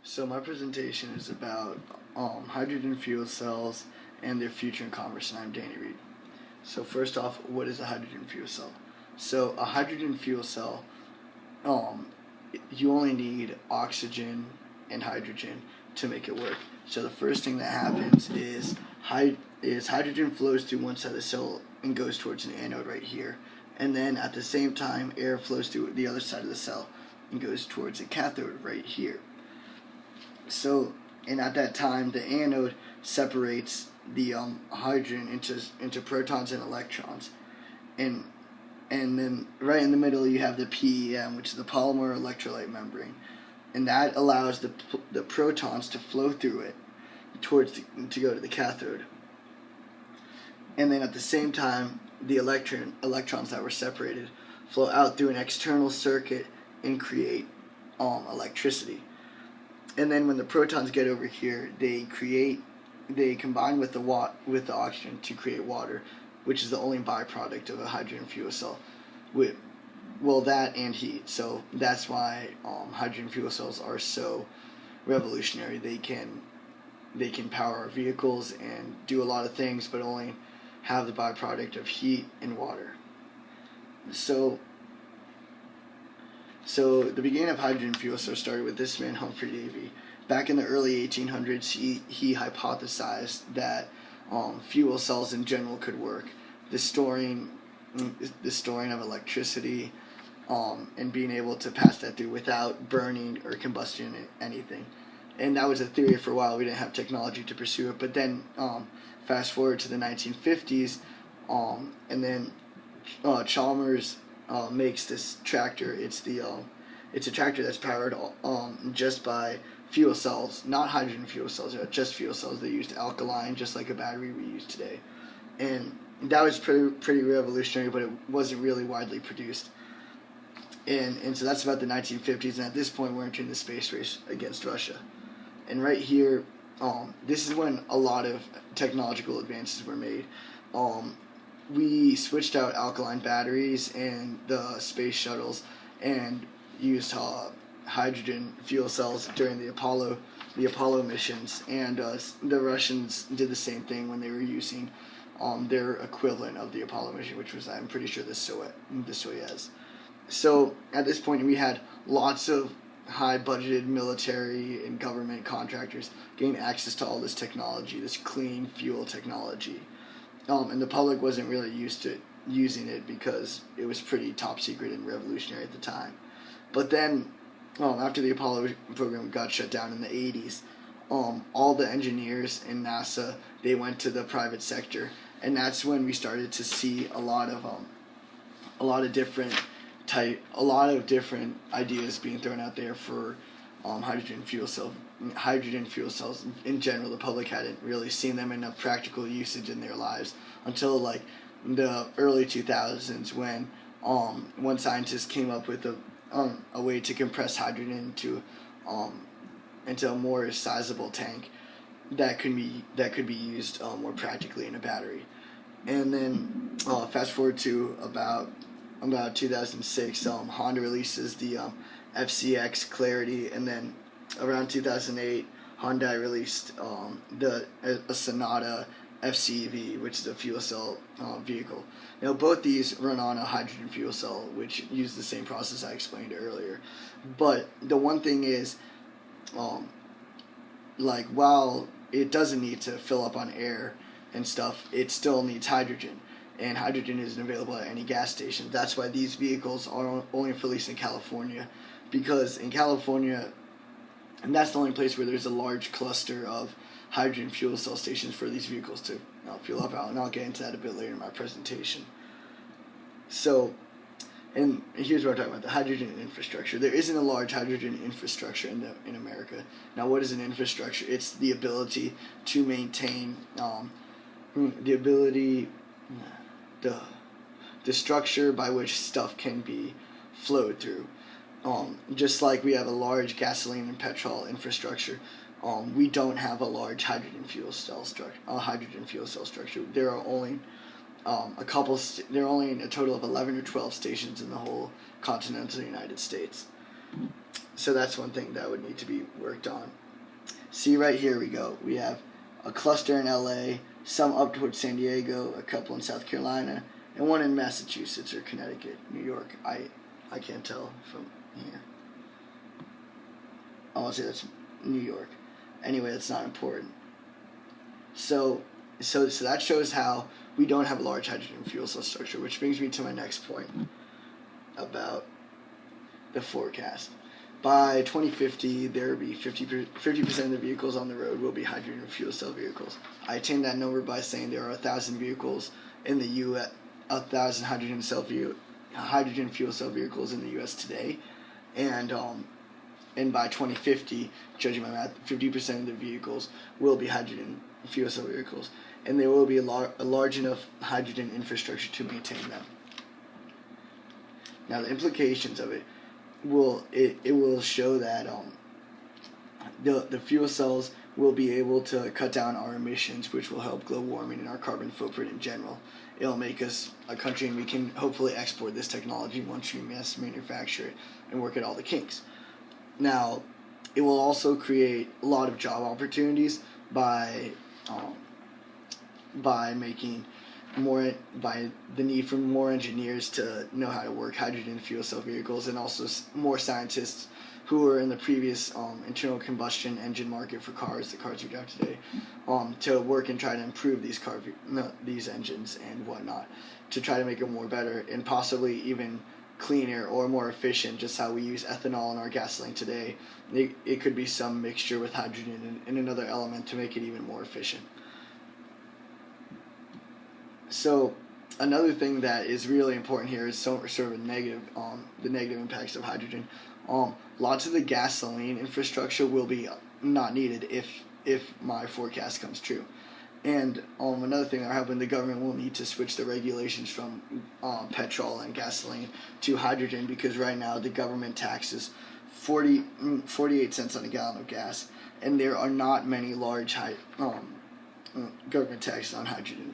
So my presentation is about hydrogen fuel cells and their future in commerce, and I'm Danny Reed. So first off, what is a hydrogen fuel cell? So a hydrogen fuel cell, you only need oxygen and hydrogen to make it work. So the first thing that happens is hydrogen flows through one side of the cell and goes towards an anode right here. And then at the same time, air flows through the other side of the cell and goes towards a cathode right here. So, and at that time, the anode separates the hydrogen into protons and electrons, and then right in the middle you have the PEM, which is the polymer electrolyte membrane, and that allows the protons to flow through it to go to the cathode. And then at the same time, the electrons that were separated flow out through an external circuit and create electricity. And then when the protons get over here, they combine with the oxygen to create water, which is the only byproduct of a hydrogen fuel cell. That and heat. So that's why hydrogen fuel cells are so revolutionary. They can power our vehicles and do a lot of things, but only have the byproduct of heat and water. So the beginning of hydrogen fuel cells started with this man, Humphrey Davy. Back in the early 1800s, he hypothesized that fuel cells in general could work. The storing of electricity and being able to pass that through without burning or combustion anything. And that was a theory for a while. We didn't have technology to pursue it. But then fast forward to the 1950s, and then Chalmers makes this tractor. It's a tractor that's powered just by fuel cells, not hydrogen fuel cells, just fuel cells. They used alkaline, just like a battery we use today, and that was pretty revolutionary, but it wasn't really widely produced. And so that's about the 1950s, and at this point we're entering the space race against Russia. And right here, this is when a lot of technological advances were made. We switched out alkaline batteries and the space shuttles and used hydrogen fuel cells during the Apollo missions, and the Russians did the same thing when they were using their equivalent of the Apollo mission, which was, I'm pretty sure, the Soyuz. So at this point we had lots of high-budgeted military and government contractors getting access to all this technology, this clean fuel technology. And the public wasn't really used to using it because it was pretty top secret and revolutionary at the time. But then, after the Apollo program got shut down in the 80s, all the engineers in NASA, they went to the private sector, and that's when we started to see a lot of different ideas being thrown out there for hydrogen fuel cells in general. The public hadn't really seen them in a practical usage in their lives until like the early 2000s, when one scientist came up with a way to compress hydrogen into a more sizable tank that could be used more practically in a battery. And then fast forward to about 2006, Honda releases the FCX Clarity, and then around 2008, Hyundai released a Sonata FCEV, which is a fuel cell vehicle. Now both these run on a hydrogen fuel cell, which use the same process I explained earlier. But the one thing is, while it doesn't need to fill up on air and stuff, it still needs hydrogen. And hydrogen isn't available at any gas station. That's why these vehicles are only released in California, because in California, and that's the only place where there's a large cluster of hydrogen fuel cell stations for these vehicles to fuel up out, and I'll get into that a bit later in my presentation. So, and here's what I'm talking about, the hydrogen infrastructure. There isn't a large hydrogen infrastructure in America. Now, what is an infrastructure? It's the ability to maintain the structure by which stuff can be flowed through. Just like we have a large gasoline and petrol infrastructure, we don't have a large hydrogen fuel cell structure. There are only there are only a total of 11 or 12 stations in the whole continental United States. So that's one thing that would need to be worked on. See, right here we go. We have a cluster in LA, some up towards San Diego, a couple in South Carolina, and one in Massachusetts or Connecticut, New York. I can't tell from here. I want to say that's New York. Anyway, that's not important. So that shows how we don't have a large hydrogen fuel cell structure, which brings me to my next point about the forecast. By 2050, there will be 50% of the vehicles on the road will be hydrogen fuel cell vehicles. I attained that number by saying there are 1,000 vehicles in the U.S., 1,000 hydrogen fuel cell vehicles in the U.S. today, and by 2050, judging by math, 50% of the vehicles will be hydrogen fuel cell vehicles, and there will be a large enough hydrogen infrastructure to maintain them. Now, the implications of it will show that the fuel cells will be able to cut down our emissions, which will help global warming and our carbon footprint in general. It'll make us a country, and we can hopefully export this technology once we mass manufacture it and work at all the kinks. Now, it will also create a lot of job opportunities by making by the need for more engineers to know how to work hydrogen fuel cell vehicles, and also more scientists who are in the previous internal combustion engine market for cars, the cars we drive today, to work and try to improve these engines and whatnot, to try to make them more better and possibly even cleaner or more efficient, just how we use ethanol in our gasoline today. It could be some mixture with hydrogen and another element to make it even more efficient. So another thing that is really important here is sort of the negative impacts of hydrogen. Lots of the gasoline infrastructure will be not needed if my forecast comes true. And another thing that happened, the government will need to switch the regulations from petrol and gasoline to hydrogen, because right now the government taxes 48 cents on a gallon of gas, and there are not many large government taxes on hydrogen.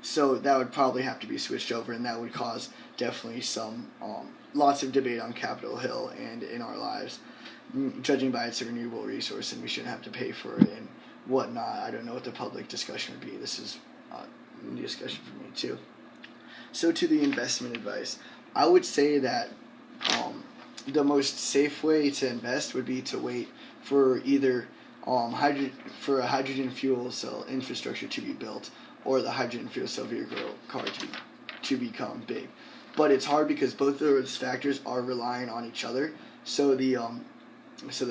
So that would probably have to be switched over, and that would cause definitely some lots of debate on Capitol Hill and in our lives, judging by it's a renewable resource and we shouldn't have to pay for it and whatnot. I don't know what the public discussion would be. This is a new discussion for me too. So to the investment advice, I would say that the most safe way to invest would be to wait for either for a hydrogen fuel cell infrastructure to be built, or the hydrogen fuel cell vehicle car to become big. But it's hard because both of those factors are relying on each other. So the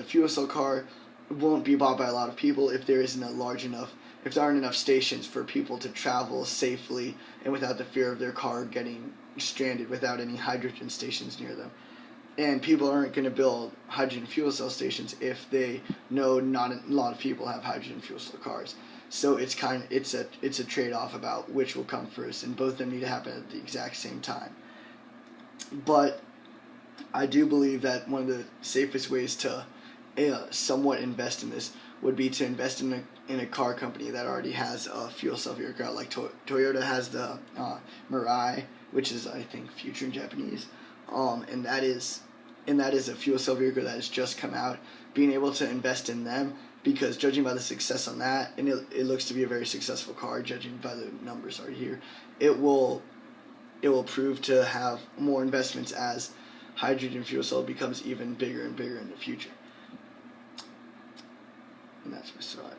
fuel cell car won't be bought by a lot of people if there aren't enough stations for people to travel safely and without the fear of their car getting stranded without any hydrogen stations near them. And people aren't going to build hydrogen fuel cell stations if they know not a lot of people have hydrogen fuel cell cars. So it's a trade-off about which will come first, and both of them need to happen at the exact same time. But I do believe that one of the safest ways to somewhat invest in this would be to invest in a car company that already has a fuel cell vehicle. Like Toyota has the Mirai, which is, I think, future in Japanese, and that is a fuel cell vehicle that has just come out. Being able to invest in them, because judging by the success on that, and it looks to be a very successful car, judging by the numbers right here, it will prove to have more investments as hydrogen fuel cell becomes even bigger and bigger in the future. And that's my thought.